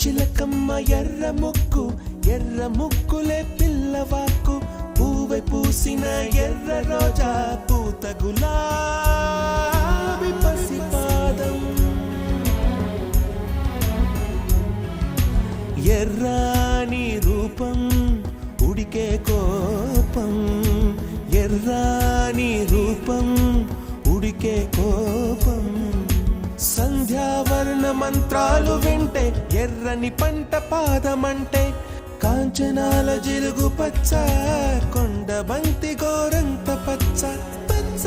చిలకమ్మ ఎర్ర ముక్కులే పిల్లవాకు పూవై పూసిన ఎర్ర రోజా పూత గులాబీ పసిపాదం ఎర్రాని రూపం ఉడికే కోపం ఎర్రాని రూపం ఉడికే కోపం సంధ్యావర్ణ మంత్రాలు వింటే ఎర్రని పంట పాదమంటే కాంచనాల జిలుగు పచ్చ కొండ బంతి గోరంత పచ్చ పచ్చ